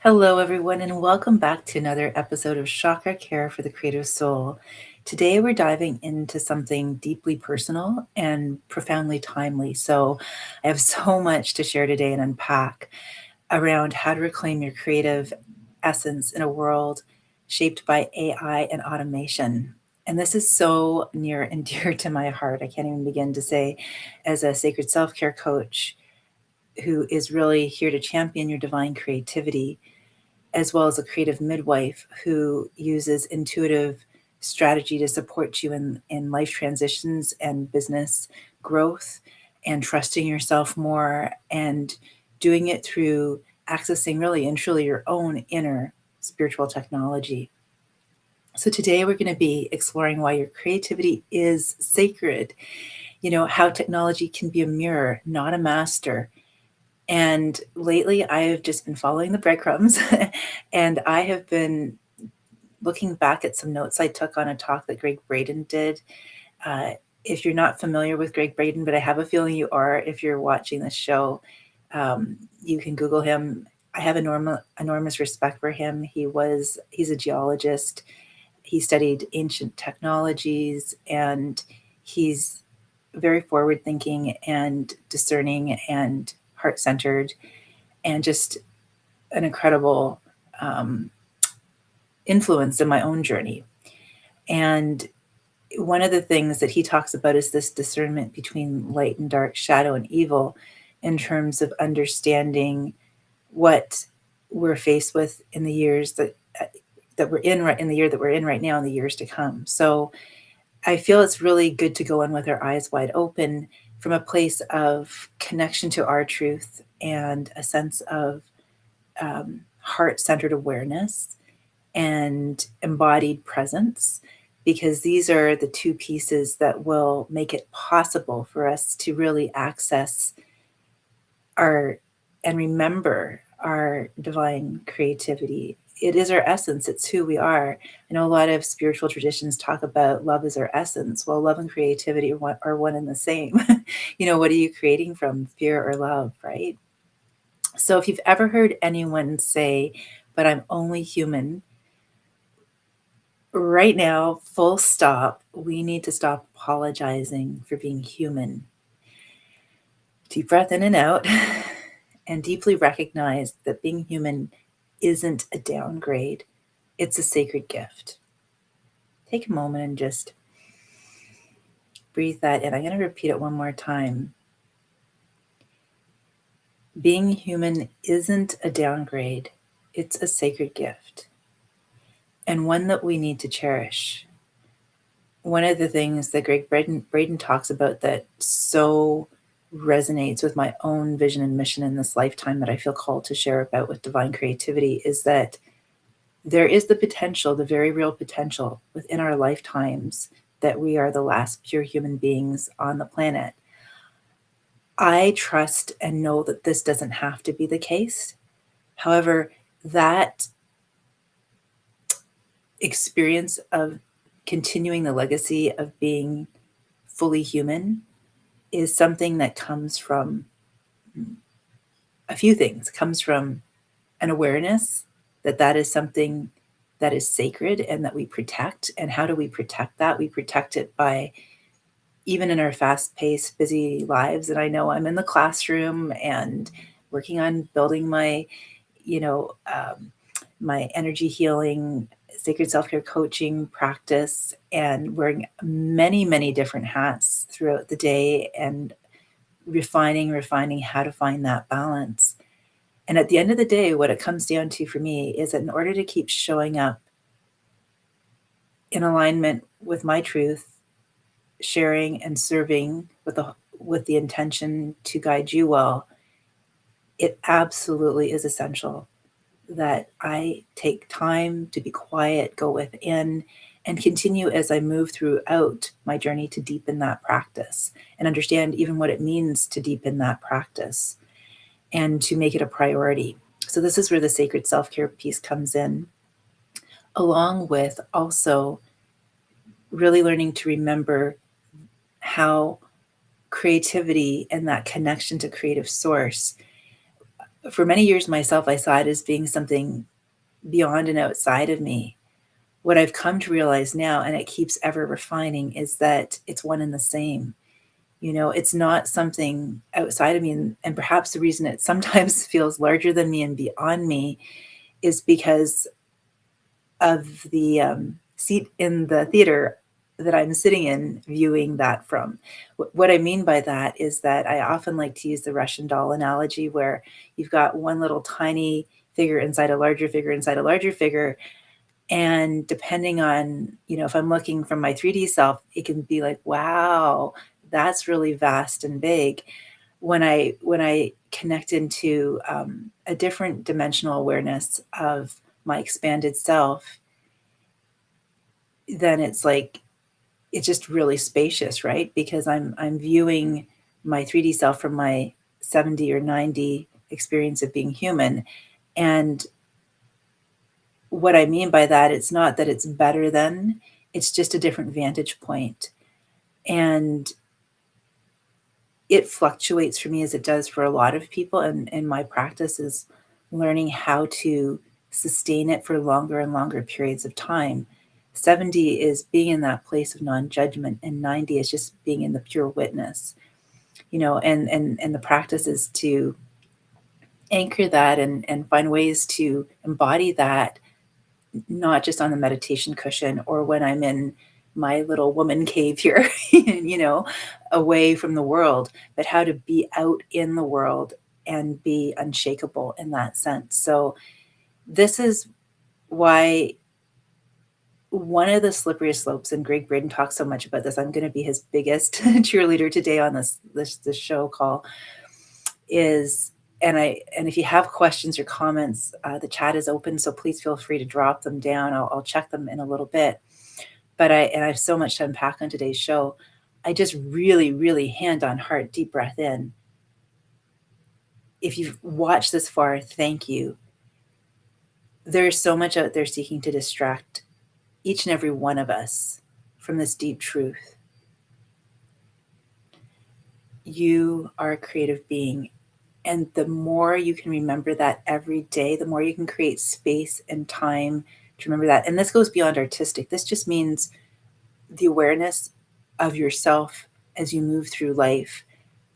Hello, everyone, and welcome back to another episode of Chakra-Care for the Creative Soul. Today, we're diving into something deeply personal and profoundly timely. So, I have so much to share today and unpack around how to reclaim your creative essence in a world shaped by AI and automation. And this is so near and dear to my heart. I can't even begin to say, as a sacred self care coach who is really here to champion your divine creativity, as well as a creative midwife who uses intuitive strategy to support you in life transitions and business growth and trusting yourself more and doing it through accessing really and truly your own inner spiritual technology. So today we're going to be exploring why your creativity is sacred, how technology can be a mirror, not a master, and lately, I have just been following the breadcrumbs, and I have been looking back at some notes I took on a talk that Greg Braden did. Uh, if you're not familiar with Greg Braden, but I have a feeling you are if you're watching this show, you can Google him. I have enormous respect for him. He's a geologist. He studied ancient technologies, and he's very forward thinking and discerning and heart centered and just an incredible um, influence in my own journey. And one of the things that he talks about is this discernment between light and dark, shadow and evil, in terms of understanding what we're faced with in the years that we're in right in the year that we're in right now and the years to come. So I feel it's really good to go in with our eyes wide open from a place of connection to our truth and a sense of heart centered awareness and embodied presence, because these are the two pieces that will make it possible for us to really access our and remember our divine creativity. It is our essence, it's who we are. I know a lot of spiritual traditions talk about love is our essence. Well, love and creativity are one and the same. What are you creating from, fear or love, right? So if you've ever heard anyone say, but I'm only human, right now, full stop, we need to stop apologizing for being human. Deep breath in and out, and deeply recognize that being human isn't a downgrade, it's a sacred gift. Take a moment and just breathe that in. I'm going to repeat it one more time. Being human isn't a downgrade, it's a sacred gift, and one that we need to cherish. One of the things that Greg Braden talks about that so resonates with my own vision and mission in this lifetime that I feel called to share about with divine creativity is that there is the potential, the very real potential within our lifetimes that we are the last pure human beings on the planet. I trust and know that this doesn't have to be the case. However, that experience of continuing the legacy of being fully human is something that comes from a few things. It comes from an awareness that that is something that is sacred and that we protect. And how do we protect that? We protect it by, even in our fast-paced, busy lives. And I know I'm in the classroom and working on building my, you know, my energy healing, sacred self-care coaching practice, and wearing many, many different hats throughout the day and refining how to find that balance. And at the end of the day, what it comes down to for me is that in order to keep showing up in alignment with my truth, sharing and serving with the intention to guide you well, it absolutely is essential that I take time to be quiet, go within, and continue as I move throughout my journey to deepen that practice and understand even what it means to deepen that practice and to make it a priority. So, this is where the sacred self care piece comes in, along with also really learning to remember how creativity and that connection to creative source For many years myself, I saw it as being something beyond and outside of me. What I've come to realize now, and it keeps ever refining, is that it's one and the same. It's not something outside of me. And perhaps the reason it sometimes feels larger than me and beyond me is because of the seat in the theater that I'm sitting in viewing that from. What I mean by that is that I often like to use the Russian doll analogy where you've got one little tiny figure inside a larger figure inside a larger figure. And depending on, if I'm looking from my 3D self, it can be like, wow, that's really vast and big. When I connect into a different dimensional awareness of my expanded self, then it's just really spacious, right? Because I'm viewing my 3D self from my 70 or 90 experience of being human. And what I mean by that, it's not that it's better than, it's just a different vantage point. And it fluctuates for me as it does for a lot of people. And my practice is learning how to sustain it for longer and longer periods of time. 70 is being in that place of non-judgment, and 90 is just being in the pure witness. And the practice is to anchor that and find ways to embody that, not just on the meditation cushion or when I'm in my little woman cave here, away from the world, but how to be out in the world and be unshakable in that sense. So this is why one of the slippery slopes, and Greg Braden talks so much about this, I'm going to be his biggest cheerleader today on this show call, is, and if you have questions or comments, the chat is open, so please feel free to drop them down. I'll check them in a little bit. But I have so much to unpack on today's show. I just really, really, hand on heart, deep breath in. If you've watched this far, thank you. There's so much out there seeking to distract each and every one of us from this deep truth. You are a creative being. And the more you can remember that every day, the more you can create space and time to remember that. And this goes beyond artistic. This just means the awareness of yourself as you move through life,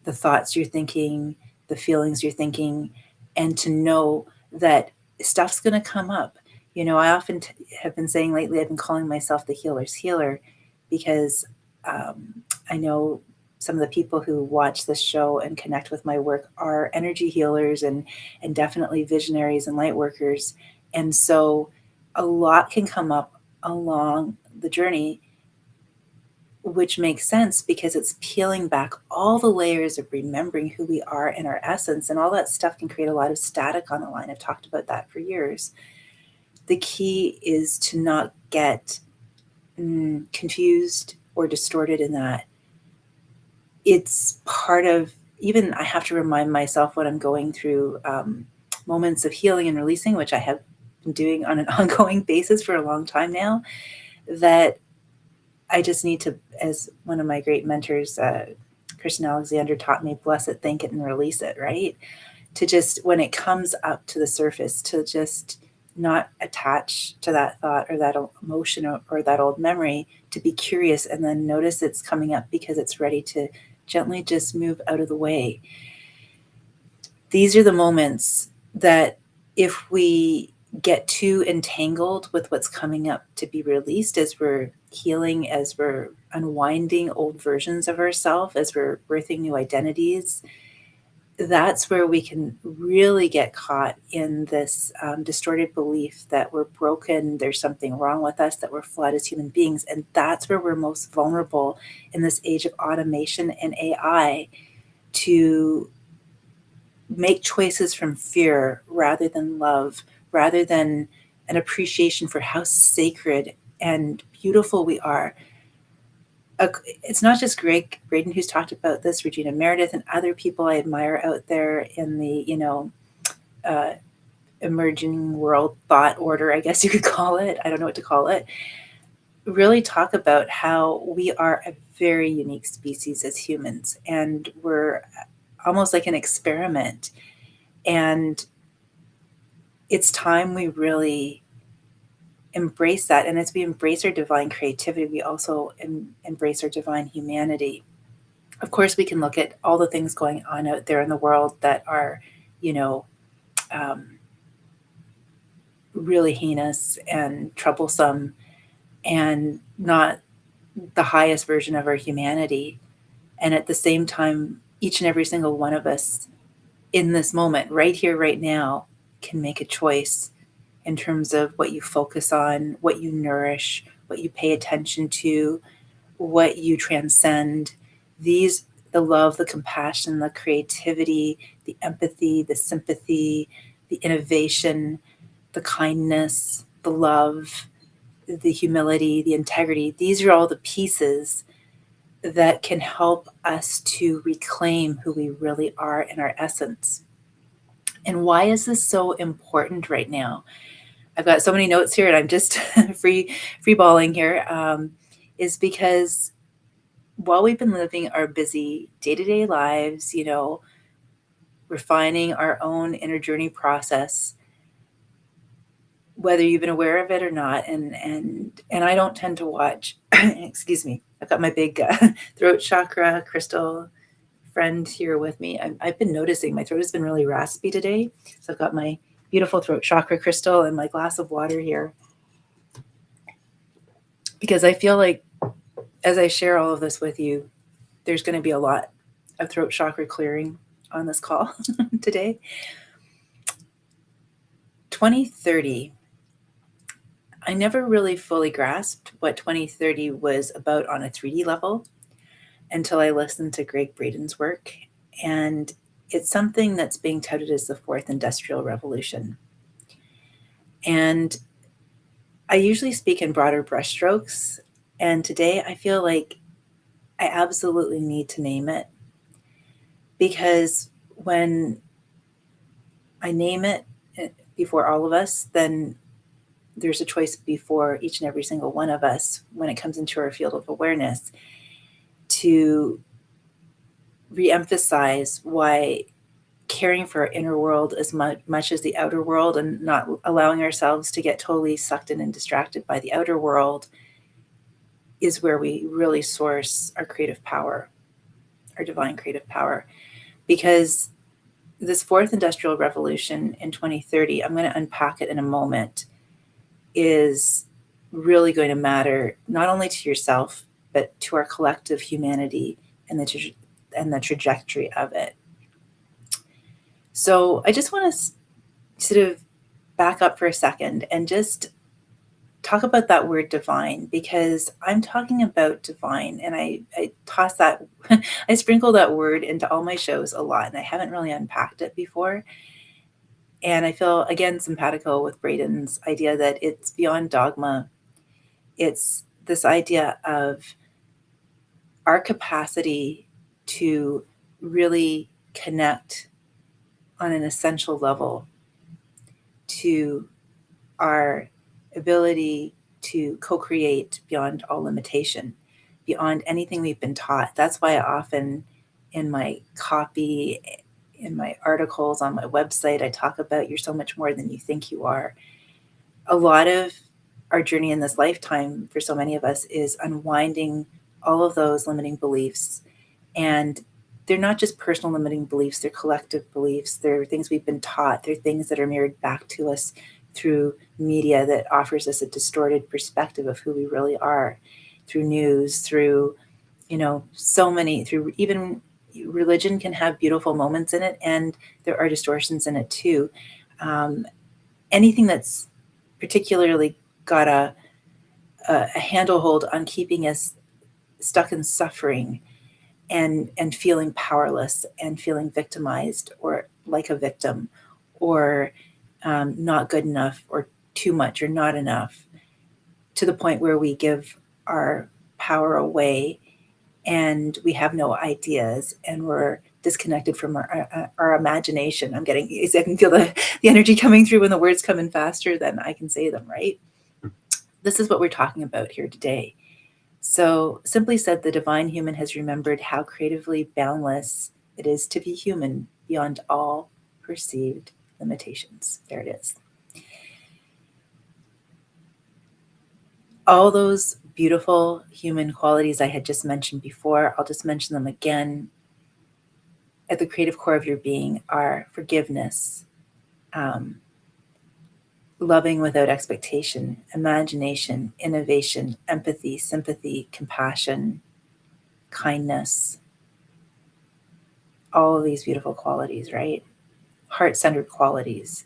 the thoughts you're thinking, the feelings you're thinking, and to know that stuff's going to come up. I often have been saying lately, I've been calling myself the healer's healer, because I know some of the people who watch this show and connect with my work are energy healers and definitely visionaries and light workers. And so a lot can come up along the journey, which makes sense because it's peeling back all the layers of remembering who we are in our essence. And all that stuff can create a lot of static on the line. I've talked about that for years. The key is to not get confused or distorted in that. It's part of, even I have to remind myself when I'm going through moments of healing and releasing, which I have been doing on an ongoing basis for a long time now, that I just need to, as one of my great mentors, Christian Alexander, taught me, bless it, thank it, and release it, right? To just, when it comes up to the surface, to just not attach to that thought or that emotion or that old memory, to be curious and then notice it's coming up because it's ready to gently just move out of the way. These are the moments that if we get too entangled with what's coming up to be released, as we're healing, as we're unwinding old versions of ourselves, as we're birthing new identities, that's where we can really get caught in this distorted belief that we're broken, there's something wrong with us, that we're flawed as human beings. And that's where we're most vulnerable in this age of automation and AI, to make choices from fear rather than love, rather than an appreciation for how sacred and beautiful we are. It's not just Greg Braden who's talked about this, Regina Meredith and other people I admire out there in the, emerging world thought order, I guess you could call it. I don't know what to call it. Really talk about how we are a very unique species as humans, and we're almost like an experiment. And it's time we really embrace that. And as we embrace our divine creativity, we also embrace our divine humanity. Of course, we can look at all the things going on out there in the world that are, you know, um, really heinous and troublesome and not the highest version of our humanity. And at the same time, each and every single one of us in this moment, right here, right now, can make a choice in terms of what you focus on, what you nourish, what you pay attention to, what you transcend. These, the love, the compassion, the creativity, the empathy, the sympathy, the innovation, the kindness, the love, the humility, the integrity, these are all the pieces that can help us to reclaim who we really are in our essence. And why is this so important right now? I've got so many notes here, and I'm just free balling here. Is because while we've been living our busy day-to-day lives, refining our own inner journey process, whether you've been aware of it or not, and I don't tend to watch. Excuse me. I've got my big throat chakra crystal friend here with me. I've been noticing my throat has been really raspy today, so I've got my beautiful throat chakra crystal and my glass of water here, because I feel like as I share all of this with you, there's going to be a lot of throat chakra clearing on this call today. 2030. I never really fully grasped what 2030 was about on a 3D level until I listened to Greg Braden's work. And it's something that's being touted as the fourth industrial revolution. And I usually speak in broader brushstrokes. And today I feel like I absolutely need to name it, because when I name it before all of us, then there's a choice before each and every single one of us when it comes into our field of awareness to reemphasize why caring for our inner world as much as the outer world, and not allowing ourselves to get totally sucked in and distracted by the outer world, is where we really source our creative power, our divine creative power. Because this fourth industrial revolution in 2030, I'm going to unpack it in a moment, is really going to matter not only to yourself, but to our collective humanity and the trajectory of it. So I just want to sort of back up for a second and just talk about that word divine, because I'm talking about divine, and I toss that, I sprinkle that word into all my shows a lot, and I haven't really unpacked it before. And I feel, again, simpatico with Braden's idea that it's beyond dogma. It's this idea of our capacity to really connect on an essential level to our ability to co-create beyond all limitation, beyond anything we've been taught. That's why I often, in my copy, in my articles on my website, I talk about you're so much more than you think you are. A lot of our journey in this lifetime, for so many of us, is unwinding all of those limiting beliefs. And they're not just personal limiting beliefs, they're collective beliefs. They're things we've been taught. They're things that are mirrored back to us through media that offers us a distorted perspective of who we really are, through news, through, so many, through even religion can have beautiful moments in it, and there are distortions in it too. Anything that's particularly got a handlehold on keeping us stuck in suffering and feeling powerless and feeling victimized or like a victim, or not good enough or too much or not enough, to the point where we give our power away and we have no ideas and we're disconnected from our imagination. I can feel the energy coming through when the words come in faster than I can say them, right? This is what we're talking about here today. So, simply said, the divine human has remembered how creatively boundless it is to be human beyond all perceived limitations. There it is. All those beautiful human qualities I had just mentioned before, I'll just mention them again. At the creative core of your being are forgiveness, loving without expectation, imagination, innovation, empathy, sympathy, compassion, kindness, all of these beautiful qualities, right? Heart-centered qualities.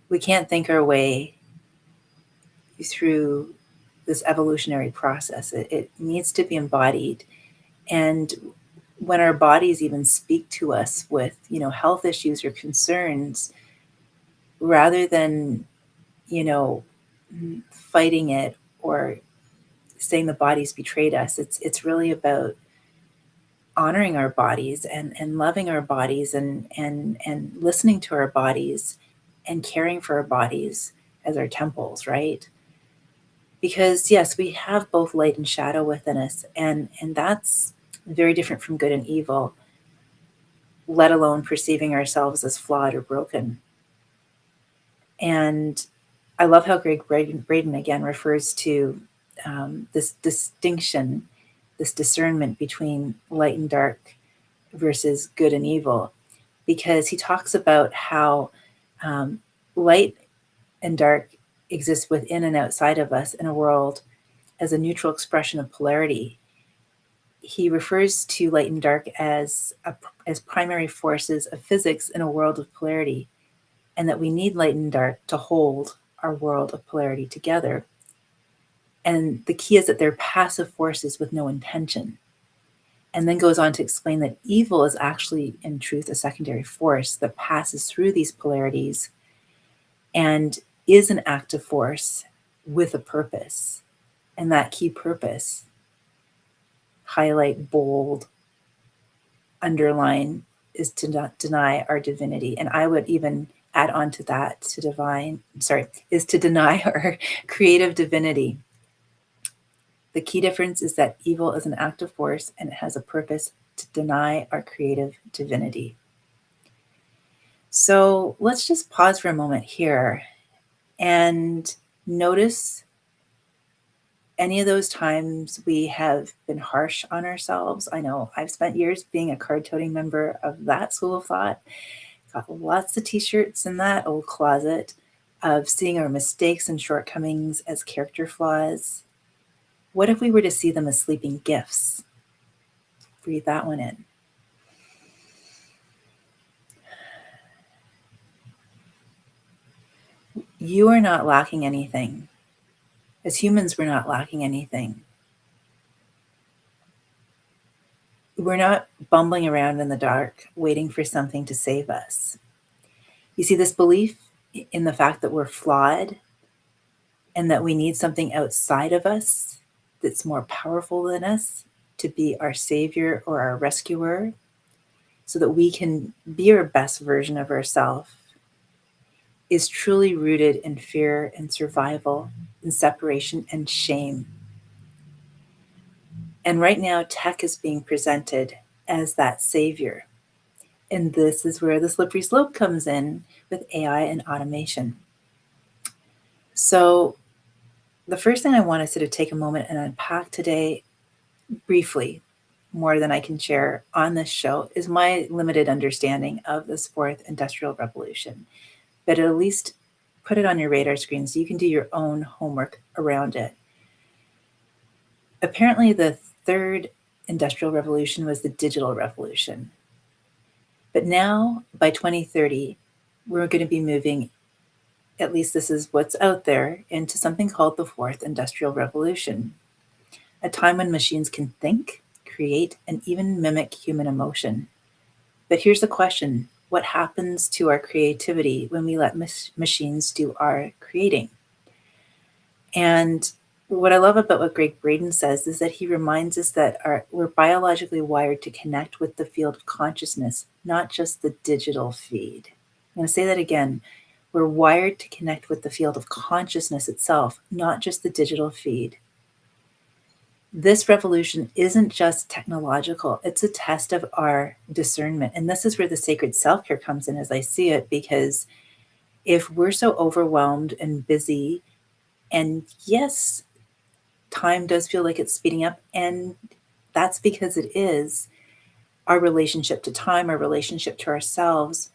We can't think our way through this evolutionary process. It needs to be embodied. And when our bodies even speak to us with, health issues or concerns, rather than, fighting it or saying the body's betrayed us, it's really about honoring our bodies and loving our bodies and listening to our bodies and caring for our bodies as our temples, right? Because yes, we have both light and shadow within us, and that's very different from good and evil, let alone perceiving ourselves as flawed or broken. And I love how Greg Braden again refers to this distinction, this discernment between light and dark versus good and evil, because he talks about how light and dark exist within and outside of us in a world as a neutral expression of polarity. He refers to light and dark as primary forces of physics in a world of polarity, and that we need light and dark to hold our world of polarity together. And the key is that they're passive forces with no intention. And then goes on to explain that evil is actually, in truth, a secondary force that passes through these polarities and is an active force with a purpose. And that key purpose, highlight, bold, underline, is to not deny our divinity. And I would even add on to that, is to deny our creative divinity. The key difference is that evil is an active force and it has a purpose to deny our creative divinity. So let's just pause for a moment here and notice any of those times we have been harsh on ourselves. I know I've spent years being a card-toting member of that school of thought. Got lots of t-shirts in that old closet of seeing our mistakes and shortcomings as character flaws. What if we were to see them as sleeping gifts? Breathe that one in. You are not lacking anything. As humans, we're not lacking anything. We're not bumbling around in the dark, waiting for something to save us. You see, this belief in the fact that we're flawed and that we need something outside of us that's more powerful than us to be our savior or our rescuer so that we can be our best version of ourselves is truly rooted in fear and survival and separation and shame. And right now, tech is being presented as that savior. And this is where the slippery slope comes in with AI and automation. So the first thing I want to sort of take a moment and unpack today briefly, more than I can share on this show, is my limited understanding of this fourth industrial revolution. But at least put it on your radar screen so you can do your own homework around it. Apparently, the third industrial revolution was the digital revolution. But now, by 2030, we're going to be moving, at least this is what's out there, into something called the fourth industrial revolution, a time when machines can think, create, and even mimic human emotion. But here's the question: what happens to our creativity when we let machines do our creating? And what I love about what Greg Braden says is that he reminds us that we're biologically wired to connect with the field of consciousness, not just the digital feed. I'm going to say that again. We're wired to connect with the field of consciousness itself, not just the digital feed. This revolution isn't just technological, it's a test of our discernment. And this is where the sacred self care comes in, as I see it, because if we're so overwhelmed and busy, and yes, time does feel like it's speeding up, and that's because it is, our relationship to time, our relationship to ourselves.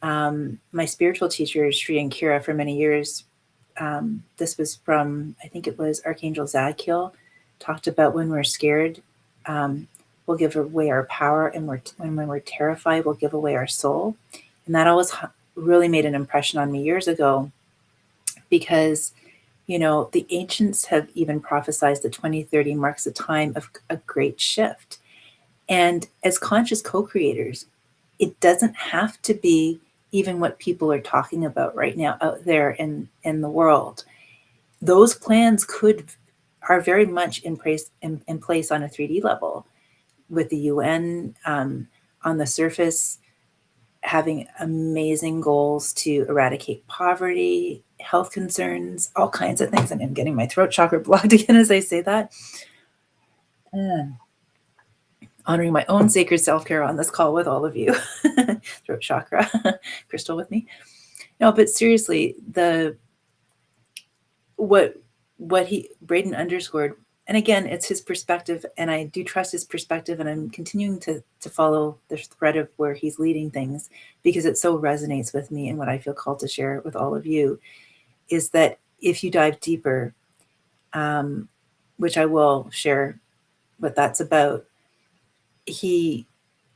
My spiritual teacher, Sri and Kira, for many years, this was from, I think it was Archangel Zadkiel, talked about when we're scared, um, we'll give away our power, and when we're terrified, we'll give away our soul. And that always really made an impression on me years ago, because the ancients have even prophesied that 2030 marks a time of a great shift. And as conscious co-creators, it doesn't have to be even what people are talking about right now out there in the world. Those plans are very much in place on a 3D level, with the UN, on the surface, having amazing goals to eradicate poverty, health concerns, all kinds of things. And I'm getting my throat chakra blocked again as I say that. Honoring my own sacred self-care on this call with all of you. Throat chakra, Crystal with me. No, but seriously, what Braden underscored, and again, it's his perspective, and I do trust his perspective, and I'm continuing to follow the thread of where he's leading things, because it so resonates with me and what I feel called to share with all of you, is that if you dive deeper, which I will share what that's about, he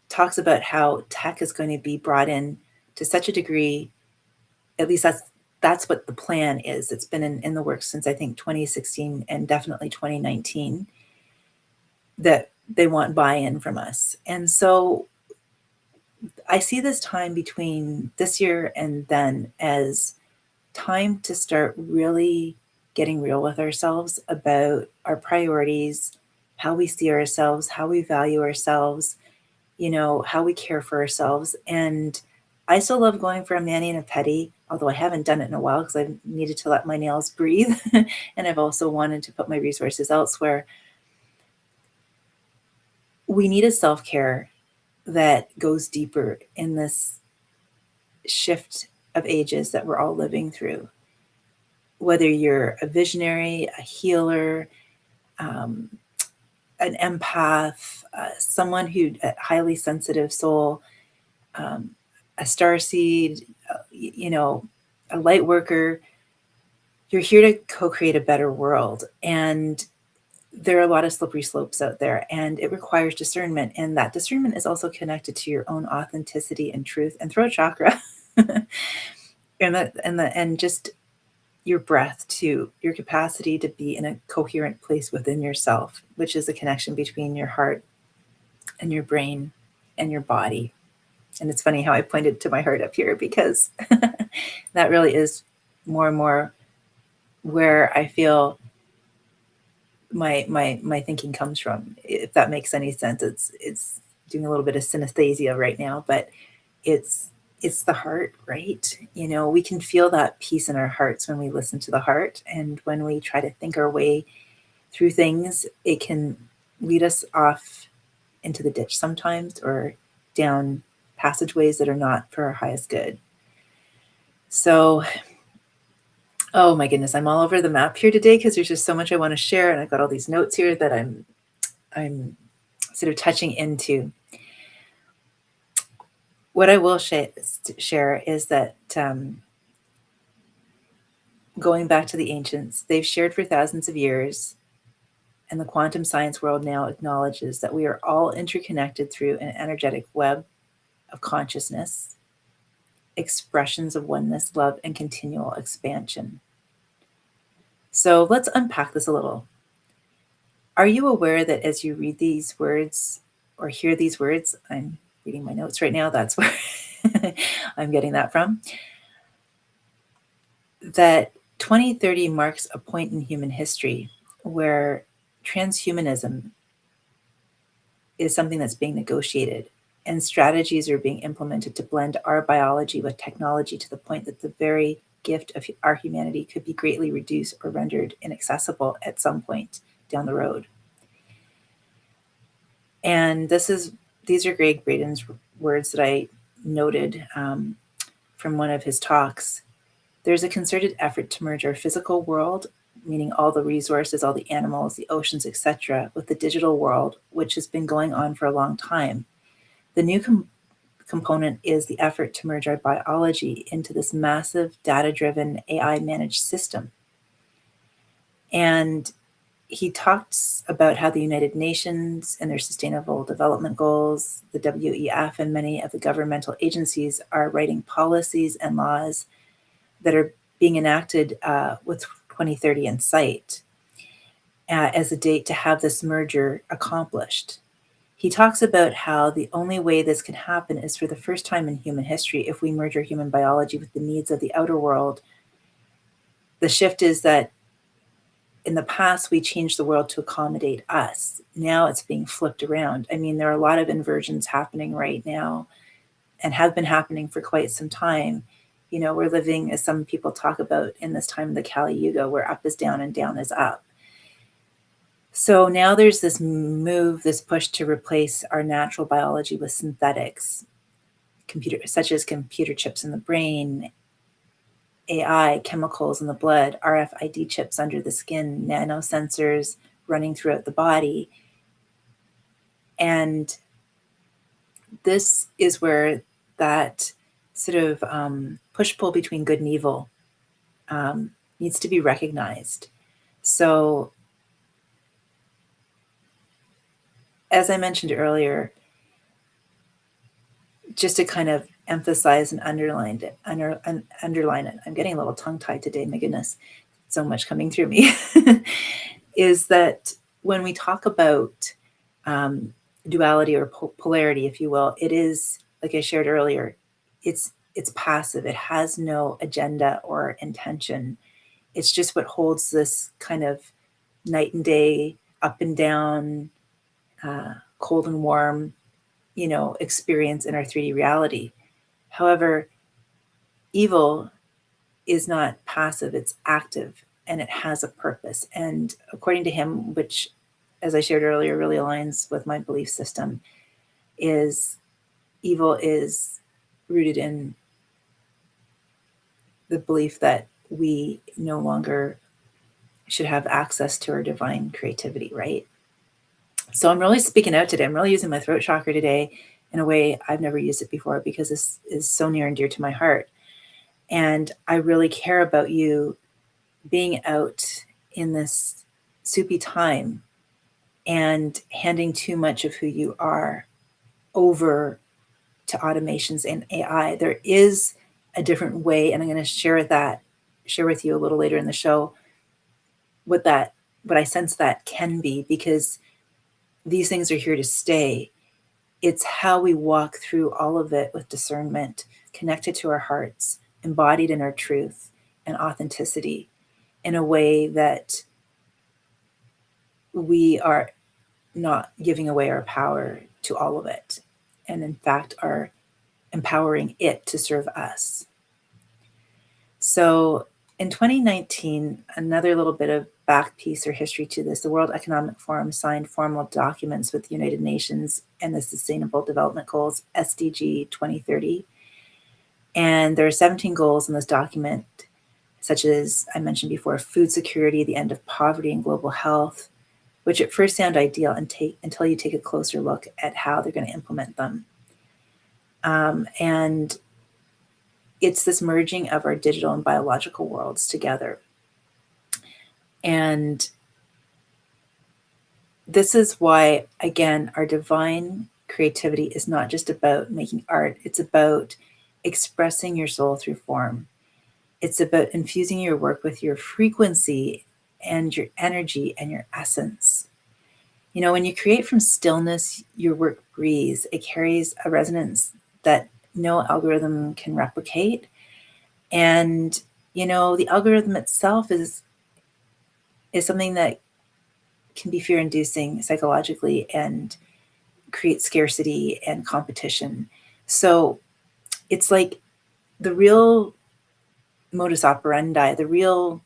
talks about how tech is going to be brought in to such a degree, at least that's what the plan is. It's been in the works since I think 2016 and definitely 2019, that they want buy-in from us. And so I see this time between this year and then as time to start really getting real with ourselves about our priorities, how we see ourselves, how we value ourselves, how we care for ourselves. And I still love going for a mani and a pedi, although I haven't done it in a while because I've needed to let my nails breathe. And I've also wanted to put my resources elsewhere. We need a self-care that goes deeper in this shift of ages that we're all living through. Whether you're a visionary, a healer, um, an empath, someone who a highly sensitive soul, um, a star seed, a light worker, you're here to co-create a better world. And there are a lot of slippery slopes out there, and it requires discernment. And that discernment is also connected to your own authenticity and truth and throat chakra. and just your breath too, your capacity to be in a coherent place within yourself, which is the connection between your heart and your brain and your body. And it's funny how I pointed to my heart up here, because that really is more and more where I feel my thinking comes from. If that makes any sense, it's doing a little bit of synesthesia right now, but it's the heart, right? We can feel that peace in our hearts when we listen to the heart, and when we try to think our way through things, it can lead us off into the ditch sometimes, or down passageways that are not for our highest good. So, oh my goodness, I'm all over the map here today because there's just so much I want to share, and I've got all these notes here that I'm sort of touching into. What I will share is that going back to the ancients, they've shared for thousands of years, and the quantum science world now acknowledges that we are all interconnected through an energetic web of consciousness, expressions of oneness, love, and continual expansion. So let's unpack this a little. Are you aware that as you read these words or hear these words, I'm reading my notes right now, that's where I'm getting that from, that 2030 marks a point in human history where transhumanism is something that's being negotiated, and strategies are being implemented to blend our biology with technology to the point that the very gift of our humanity could be greatly reduced or rendered inaccessible at some point down the road. And these are Greg Braden's words that I noted from one of his talks. There's a concerted effort to merge our physical world, meaning all the resources, all the animals, the oceans, etc., with the digital world, which has been going on for a long time. The new component is the effort to merge our biology into this massive data-driven AI-managed system. And he talks about how the United Nations and their Sustainable Development Goals, the WEF, and many of the governmental agencies are writing policies and laws that are being enacted with 2030 in sight as a date to have this merger accomplished. He talks about how the only way this can happen is for the first time in human history if we merge our human biology with the needs of the outer world. The shift is that in the past, we changed the world to accommodate us. Now it's being flipped around. I mean, there are a lot of inversions happening right now and have been happening for quite some time. You know, we're living, as some people talk about, in this time of the Kali Yuga, where up is down and down is up. So now there's this move, this push to replace our natural biology with synthetics, such as computer chips in the brain, AI, chemicals in the blood, RFID chips under the skin, nanosensors running throughout the body. And this is where that sort of push-pull between good and evil needs to be recognized. So, as I mentioned earlier, just to kind of emphasize and underline it. I'm getting a little tongue-tied today, my goodness, so much coming through me, is that when we talk about duality or polarity, if you will, it is, like I shared earlier, it's passive. It has no agenda or intention. It's just what holds this kind of night and day, up and down, cold and warm, experience in our 3D reality. However, evil is not passive, it's active, and it has a purpose. And according to him, which, as I shared earlier, really aligns with my belief system, is evil is rooted in the belief that we no longer should have access to our divine creativity, right? So I'm really speaking out today. I'm really using my throat chakra today in a way I've never used it before, because this is so near and dear to my heart. And I really care about you being out in this soupy time and handing too much of who you are over to automations and AI. There is a different way, and I'm going to share with you a little later in the show what I sense that can be, because these things are here to stay. It's how we walk through all of it with discernment, connected to our hearts, embodied in our truth and authenticity, in a way that we are not giving away our power to all of it, and in fact are empowering it to serve us. So in 2019, another little bit of back piece or history to this, the World Economic Forum signed formal documents with the United Nations and the Sustainable Development Goals, SDG 2030. And there are 17 goals in this document, such as I mentioned before, food security, the end of poverty and global health, which at first sound ideal until you take a closer look at how they're going to implement them. And it's this merging of our digital and biological worlds together. And this is why, again, our divine creativity is not just about making art. It's about expressing your soul through form. It's about infusing your work with your frequency and your energy and your essence. When you create from stillness, your work breathes. It carries a resonance that no algorithm can replicate. And, the algorithm itself is something that can be fear-inducing psychologically and create scarcity and competition. So it's like the real modus operandi, the real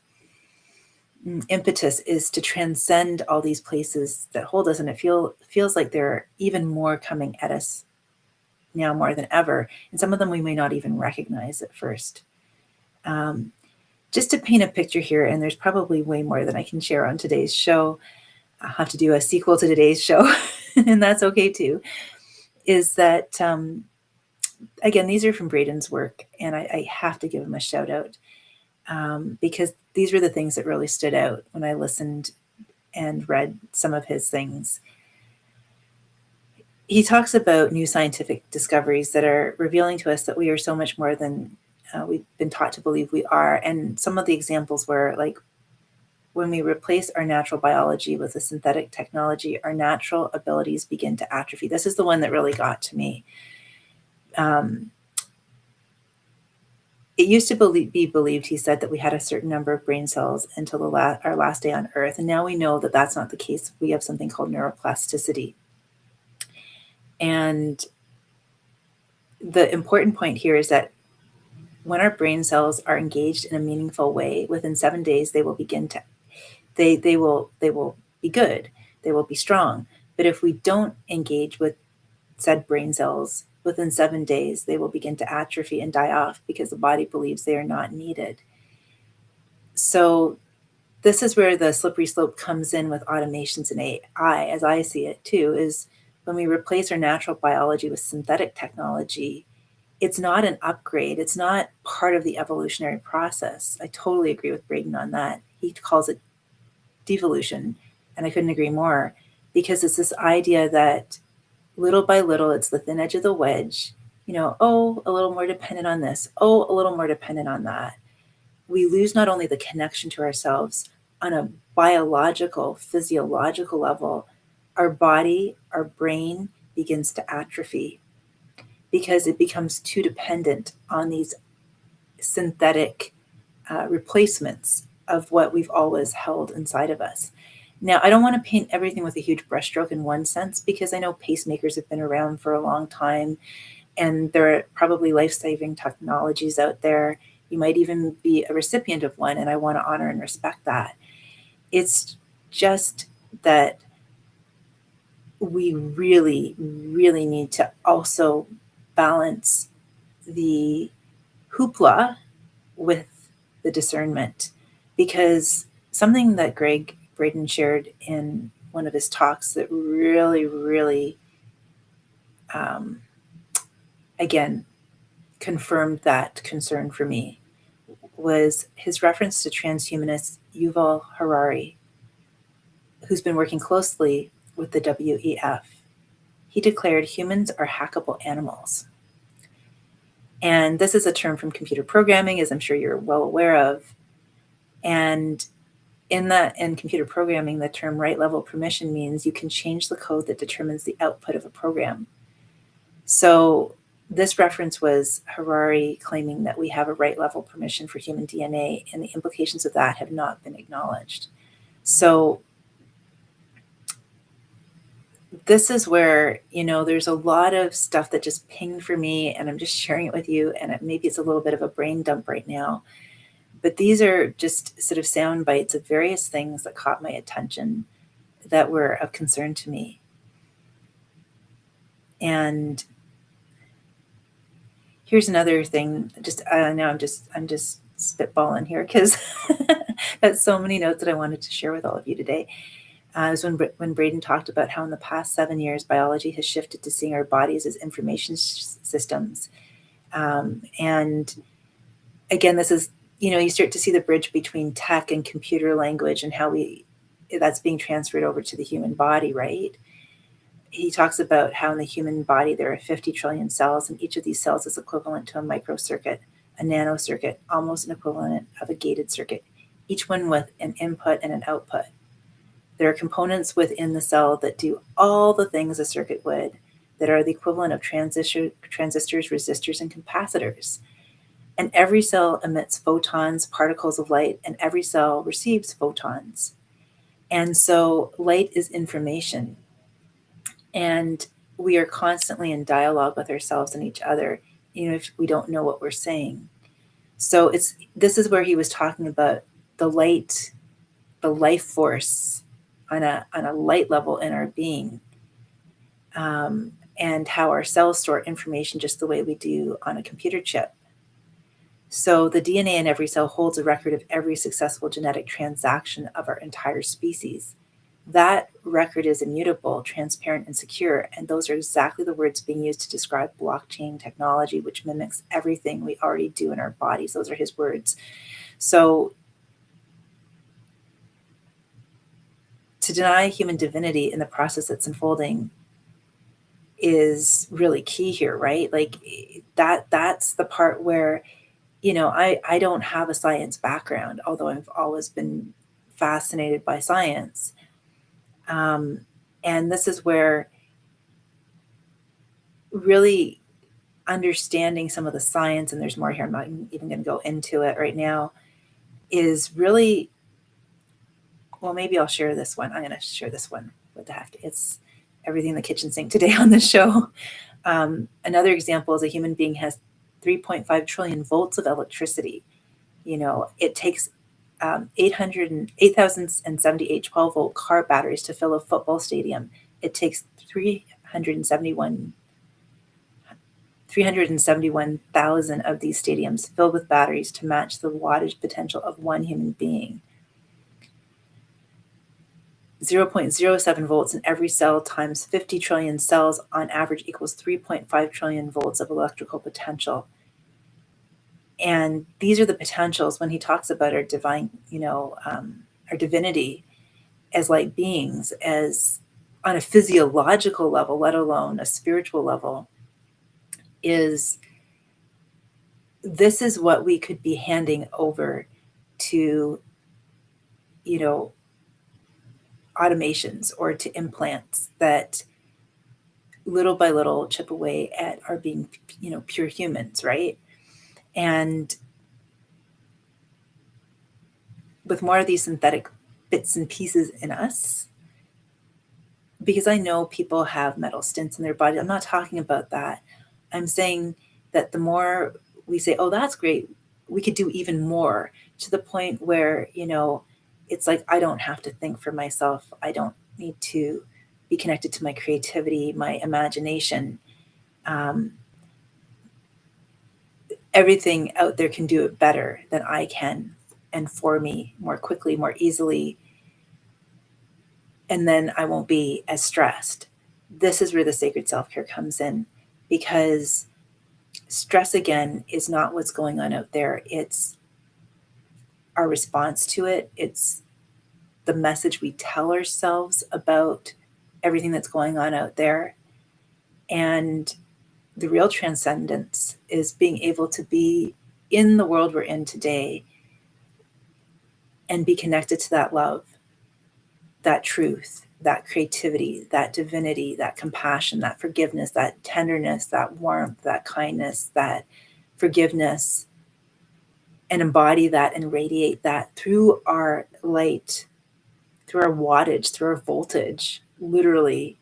impetus is to transcend all these places that hold us, and it feels like there are even more coming at us now more than ever, and some of them we may not even recognize at first. Just to paint a picture here, and there's probably way more than I can share on today's show. I'll have to do a sequel to today's show, and that's okay too, is that, again, these are from Braden's work, and I have to give him a shout out, because these were the things that really stood out when I listened and read some of his things. He talks about new scientific discoveries that are revealing to us that we are so much more than we've been taught to believe we are. And some of the examples were like, when we replace our natural biology with a synthetic technology, our natural abilities begin to atrophy. This is the one that really got to me. It used to be believed, he said, that we had a certain number of brain cells until our last day on Earth. And now we know that that's not the case. We have something called neuroplasticity. And the important point here is that when our brain cells are engaged in a meaningful way, within 7 days, they will begin to, they will be good. They will be strong. But if we don't engage with said brain cells, within 7 days, they will begin to atrophy and die off because the body believes they are not needed. So this is where the slippery slope comes in with automations and AI, as I see it too, is when we replace our natural biology with synthetic technology, it's not an upgrade. It's not part of the evolutionary process. I totally agree with Braden on that. He calls it devolution, and I couldn't agree more, because it's this idea that little by little, it's the thin edge of the wedge, oh, a little more dependent on this, oh, a little more dependent on that. We lose not only the connection to ourselves on a biological, physiological level, our body, our brain begins to atrophy because it becomes too dependent on these synthetic replacements of what we've always held inside of us. Now, I don't want to paint everything with a huge brushstroke in one sense, because I know pacemakers have been around for a long time, and there are probably life-saving technologies out there. You might even be a recipient of one, and I want to honor and respect that. It's just that we really, really need to also balance the hoopla with the discernment, because something that Greg Braden shared in one of his talks that really, really, again, confirmed that concern for me was his reference to transhumanist Yuval Harari, who's been working closely with the WEF. He declared humans are hackable animals. And this is a term from computer programming, as I'm sure you're well aware of. And in computer programming, the term right level permission means you can change the code that determines the output of a program. So this reference was Harari claiming that we have a right level permission for human DNA, and the implications of that have not been acknowledged. So this is where, there's a lot of stuff that just pinged for me, and I'm just sharing it with you, and maybe it's a little bit of a brain dump right now. But these are just sort of sound bites of various things that caught my attention that were of concern to me. And here's another thing. Now I'm just spitballing here because that's so many notes that I wanted to share with all of you today. It was when Braden talked about how in the past 7 years, biology has shifted to seeing our bodies as information systems. And again, this is, you start to see the bridge between tech and computer language and how that's being transferred over to the human body, right? He talks about how in the human body there are 50 trillion cells, and each of these cells is equivalent to a microcircuit, a nanocircuit, almost an equivalent of a gated circuit, each one with an input and an output. There are components within the cell that do all the things a circuit would, that are the equivalent of transistors, resistors, and capacitors. And every cell emits photons, particles of light, and every cell receives photons. And so light is information. And we are constantly in dialogue with ourselves and each other, if we don't know what we're saying. So this is where he was talking about the light the life force on a light level in our being, and how our cells store information just the way we do on a computer chip. So the DNA in every cell holds a record of every successful genetic transaction of our entire species. That record is immutable, transparent, and secure. And those are exactly the words being used to describe blockchain technology, which mimics everything we already do in our bodies. Those are his words. So to deny human divinity in the process that's unfolding is really key here, right? Like that's the part where, I don't have a science background, although I've always been fascinated by science. And this is where really understanding some of the science, and there's more here, I'm not even going to go into it right now, is really, well, maybe I'll share this one. I'm going to share this one. What the heck? It's everything in the kitchen sink today on the show. Another example is a human being has 3.5 trillion volts of electricity. It takes 8,070 12-volt car batteries to fill a football stadium. It takes 371,000 of these stadiums filled with batteries to match the wattage potential of one human being. 0.07 volts in every cell times 50 trillion cells on average equals 3.5 trillion volts of electrical potential. And these are the potentials when he talks about our divine, our divinity as light beings, as on a physiological level, let alone a spiritual level, this is what we could be handing over to, automations or to implants that little by little chip away at our being, pure humans, right? And with more of these synthetic bits and pieces in us, because I know people have metal stents in their body. I'm not talking about that. I'm saying that the more we say, oh, that's great, we could do even more, to the point where, it's like, I don't have to think for myself. I don't need to be connected to my creativity, my imagination. Everything out there can do it better than I can, and for me, more quickly, more easily. And then I won't be as stressed. This is where the sacred self-care comes in, because stress, again, is not what's going on out there. It's our response to it. It's the message we tell ourselves about everything that's going on out there. And the real transcendence is being able to be in the world we're in today and be connected to that love, that truth, that creativity, that divinity, that compassion, that forgiveness, that tenderness, that warmth, that kindness, that forgiveness, and embody that and radiate that through our light, through our wattage, through our voltage, literally,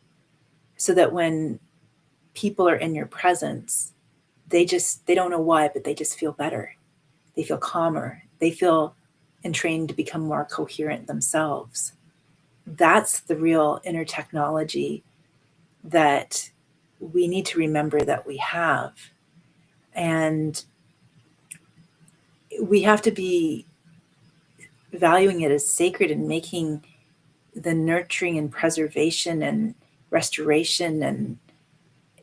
so that when people are in your presence, they don't know why, but they just feel better. They feel calmer. They feel entrained to become more coherent themselves. That's the real inner technology that we need to remember that we have. And we have to be valuing it as sacred and making the nurturing and preservation and restoration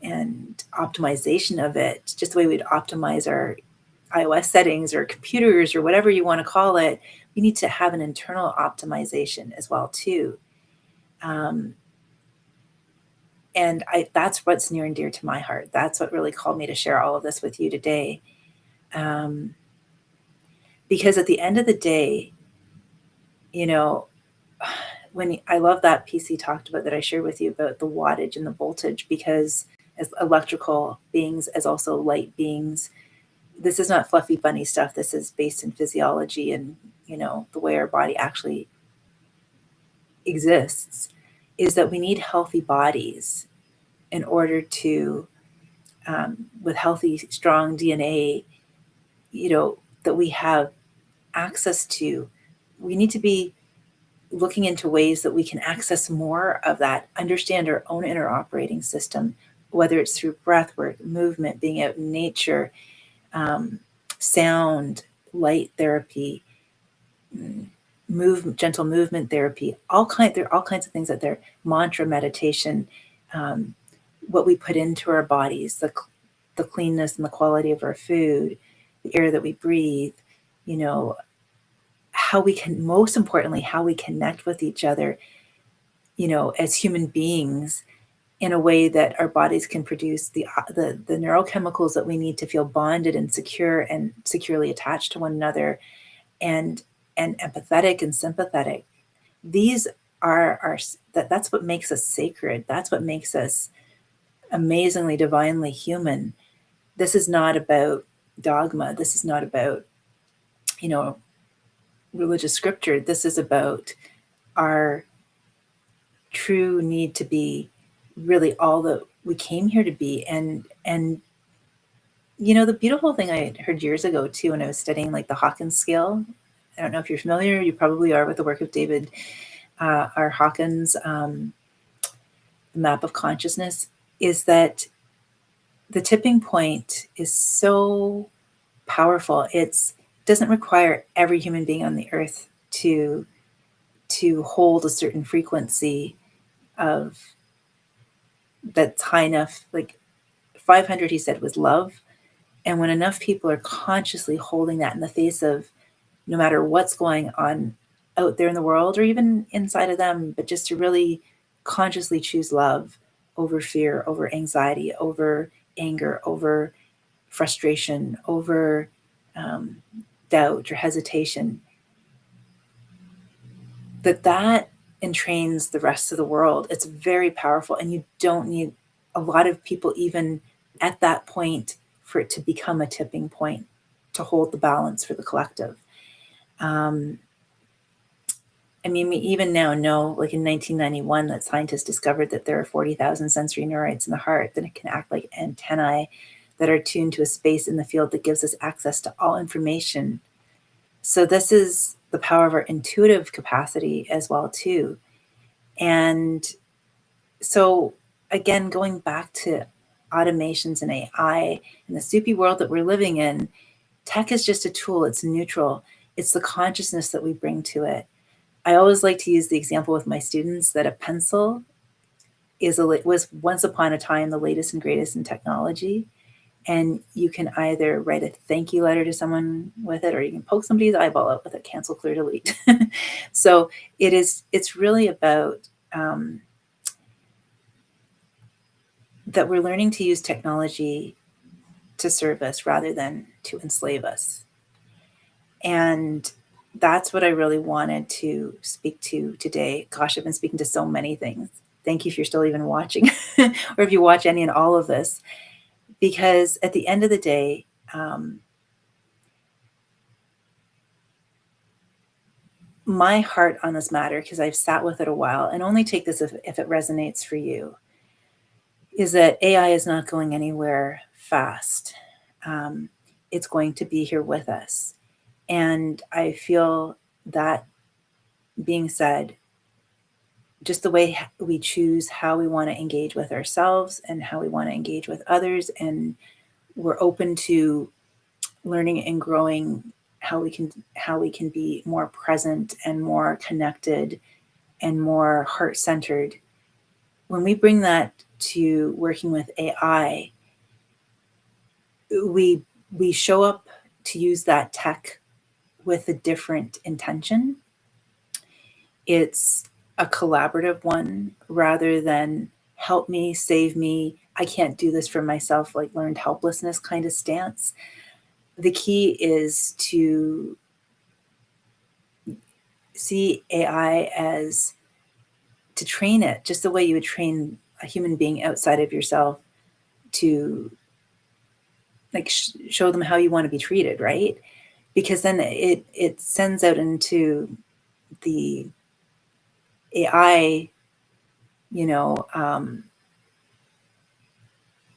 and optimization of it just the way we'd optimize our iOS settings or computers or whatever you want to call it. We need to have an internal optimization as well too. And that's what's near and dear to my heart. That's what really called me to share all of this with you today. Because at the end of the day, when I love that piece he talked about that I shared with you about the wattage and the voltage, because as electrical beings, as also light beings, this is not fluffy bunny stuff. This is based in physiology and, the way our body actually exists, is that we need healthy bodies in order to, with healthy, strong DNA, that we have access to. We need to be looking into ways that we can access more of that, understand our own inner operating system, whether it's through breath work, movement, being out in nature, sound, light therapy, gentle movement therapy, there are all kinds of things out there, mantra meditation, what we put into our bodies, the cleanness and the quality of our food, the air that we breathe, you know, how we can, most importantly, how we connect with each other, you know, as human beings in a way that our bodies can produce the neurochemicals that we need to feel bonded and secure and securely attached to one another, and empathetic and sympathetic. These are our that's what makes us sacred. That's what makes us amazingly divinely human. This is not about dogma. This is not about, you know, religious scripture. This is about our true need to be really all that we came here to be. And you know, the beautiful thing I heard years ago too, when I was studying like the Hawkins scale, I don't know if you're familiar, you probably are, with the work of David R. Hawkins, the map of consciousness, is that the tipping point is so powerful. It doesn't require every human being on the earth to hold a certain frequency of that's high enough. Like 500, he said, was love. And when enough people are consciously holding that in the face of no matter what's going on out there in the world or even inside of them, but just to really consciously choose love over fear, over anxiety, over anger, over frustration, over doubt or hesitation, that entrains the rest of the world. It's very powerful, and you don't need a lot of people even at that point for it to become a tipping point to hold the balance for the collective. I mean, we even now know, like in 1991, that scientists discovered that there are 40,000 sensory neurites in the heart that can act like antennae that are tuned to a space in the field that gives us access to all information. So this is the power of our intuitive capacity as well too. And so again, going back to automations and AI and the soupy world that we're living in, tech is just a tool. It's neutral. It's the consciousness that we bring to it. I always like to use the example with my students that a pencil was once upon a time the latest and greatest in technology. And you can either write a thank you letter to someone with it, or you can poke somebody's eyeball out with it, cancel, clear, delete. So it's really about that we're learning to use technology to serve us rather than to enslave us. And that's what I really wanted to speak to today. Gosh, I've been speaking to so many things. Thank you if you're still even watching, or if you watch any and all of this, because at the end of the day, my heart on this matter, because I've sat with it a while, and only take this if it resonates for you, is that AI is not going anywhere fast. It's going to be here with us. And I feel that being said, just the way we choose how we want to engage with ourselves and how we want to engage with others, and we're open to learning and growing how we can be more present and more connected and more heart-centered. When we bring that to working with AI, we show up to use that tech with a different intention. It's a collaborative one rather than help me, save me, I can't do this for myself, like learned helplessness kind of stance. The key is to see AI as to train it just the way you would train a human being outside of yourself to like show them how you want to be treated, right? Because then it sends out into the AI,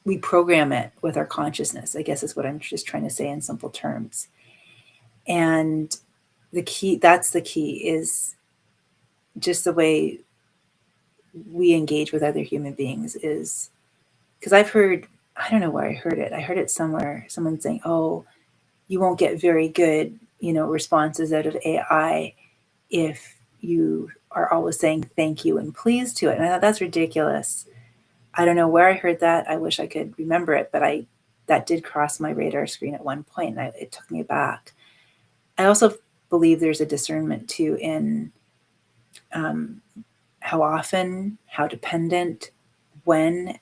we program it with our consciousness, I guess is what I'm just trying to say in simple terms. And that's the key is just the way we engage with other human beings is, because I've heard, I don't know where I heard it. I heard it somewhere, someone saying, oh, you won't get very good, responses out of AI if you are always saying thank you and please to it. And I thought that's ridiculous. I don't know where I heard that. I wish I could remember it, but that did cross my radar screen at one point, and it took me back. I also believe there's a discernment too in how often, how dependent, when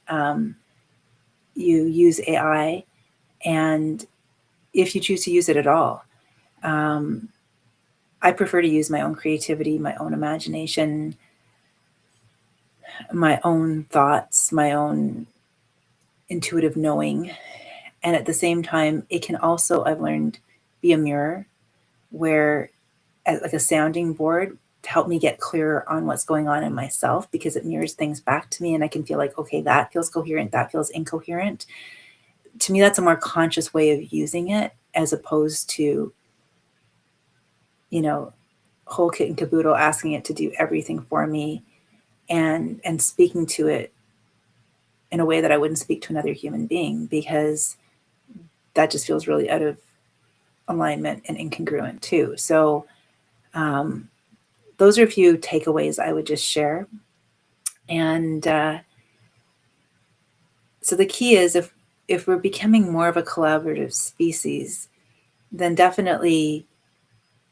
you use AI, and if you choose to use it at all. I prefer to use my own creativity, my own imagination, my own thoughts, my own intuitive knowing. And at the same time, it can also, I've learned, be a mirror where, like a sounding board, to help me get clearer on what's going on in myself, because it mirrors things back to me and I can feel like, okay, that feels coherent, that feels incoherent. To me, that's a more conscious way of using it, as opposed to, whole kit and caboodle, asking it to do everything for me and speaking to it in a way that I wouldn't speak to another human being, because that just feels really out of alignment and incongruent too. So those are a few takeaways I would just share. And so the key is, if we're becoming more of a collaborative species, then definitely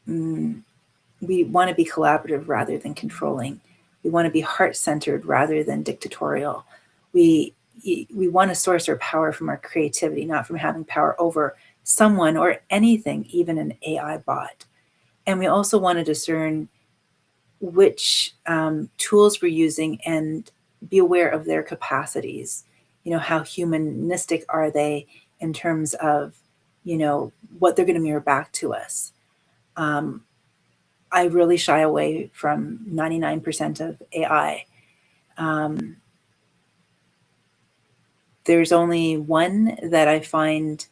we want to be collaborative rather than controlling. We want to be heart-centered rather than dictatorial. We want to source our power from our creativity, not from having power over someone or anything, even an AI bot. And we also want to discern which tools we're using and be aware of their capacities. How humanistic are they in terms of, what they're going to mirror back to us. I really shy away from 99% of AI. There's only one that I find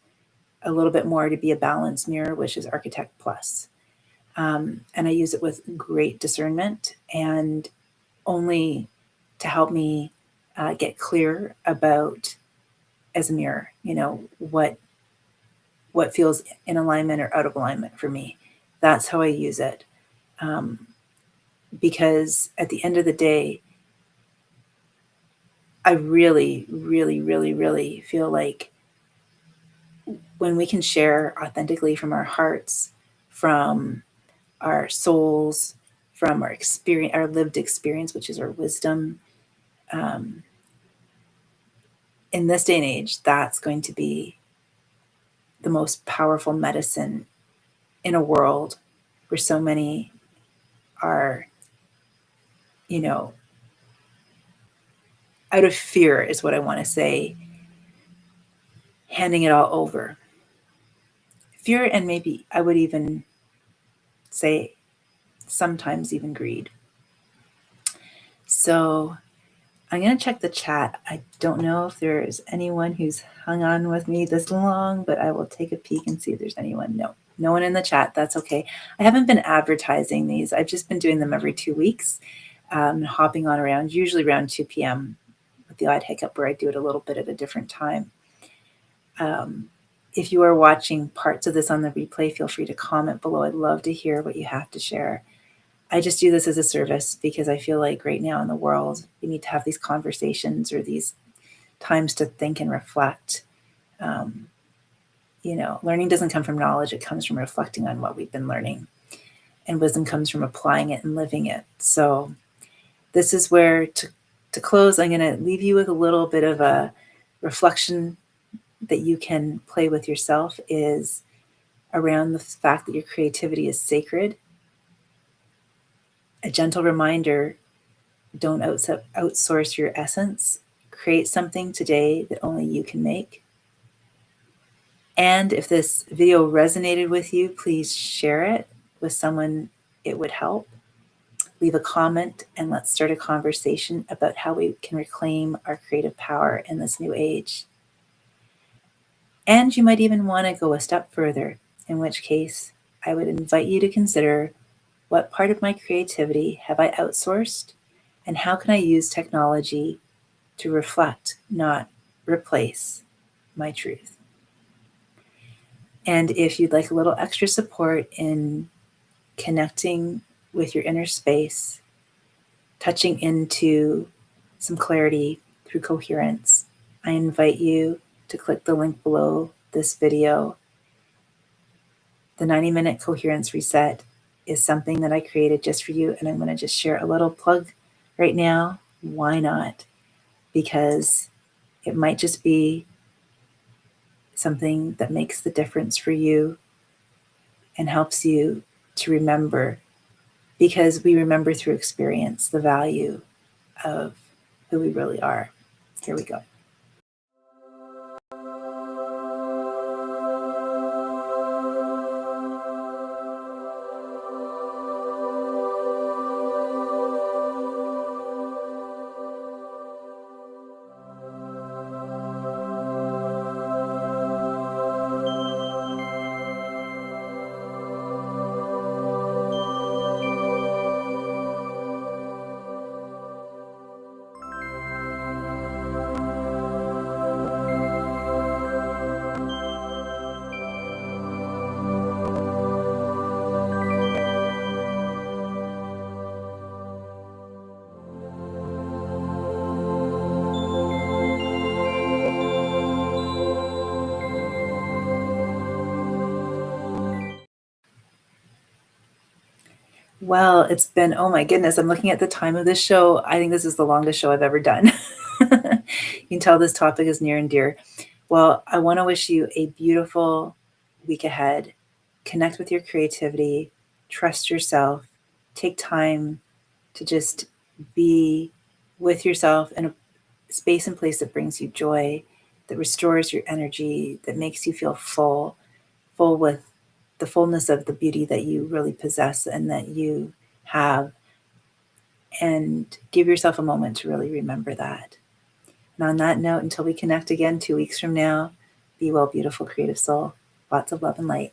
a little bit more to be a balanced mirror, which is Architect Plus. And I use it with great discernment, and only to help me get clear about, as a mirror, what feels in alignment or out of alignment for me. That's how I use it. Because at the end of the day, I really, really, really, really feel like when we can share authentically from our hearts, from our souls, from our experience, our lived experience, which is our wisdom, in this day and age, that's going to be the most powerful medicine in a world where so many are, out of fear, is what I want to say, handing it all over. Fear, and maybe I would even say sometimes even greed. So I'm going to check the chat. I don't know if there's anyone who's hung on with me this long, but I will take a peek and see if there's anyone. No one in the chat. That's okay. I haven't been advertising these. I've just been doing them every 2 weeks, hopping on around, usually around 2 p.m. with the odd hiccup where I do it a little bit at a different time. If you are watching parts of this on the replay, feel free to comment below. I'd love to hear what you have to share. I just do this as a service because I feel like right now in the world, we need to have these conversations or these times to think and reflect. Learning doesn't come from knowledge. It comes from reflecting on what we've been learning. And wisdom comes from applying it and living it. So this is where, to close, I'm going to leave you with a little bit of a reflection that you can play with yourself, is around the fact that your creativity is sacred. A gentle reminder, don't outsource your essence. Create something today that only you can make. And if this video resonated with you, please share it with someone it would help. Leave a comment and let's start a conversation about how we can reclaim our creative power in this new age. And you might even want to go a step further, in which case I would invite you to consider What part of my creativity have I outsourced? And how can I use technology to reflect, not replace, my truth? And if you'd like a little extra support in connecting with your inner space, touching into some clarity through coherence, I invite you to click the link below this video. The 90-minute coherence reset is something that I created just for you, and I'm going to just share a little plug right now. Why not? Because it might just be something that makes the difference for you and helps you to remember, because we remember through experience the value of who we really are. Here we go. Well, it's been, oh my goodness, I'm looking at the time of this show. I think this is the longest show I've ever done. You can tell this topic is near and dear. Well, I want to wish you a beautiful week ahead. Connect with your creativity, trust yourself, take time to just be with yourself in a space and place that brings you joy, that restores your energy, that makes you feel full with the fullness of the beauty that you really possess and that you have. And give yourself a moment to really remember that. And on that note, until we connect again 2 weeks from now, be well, beautiful, creative soul. Lots of love and light.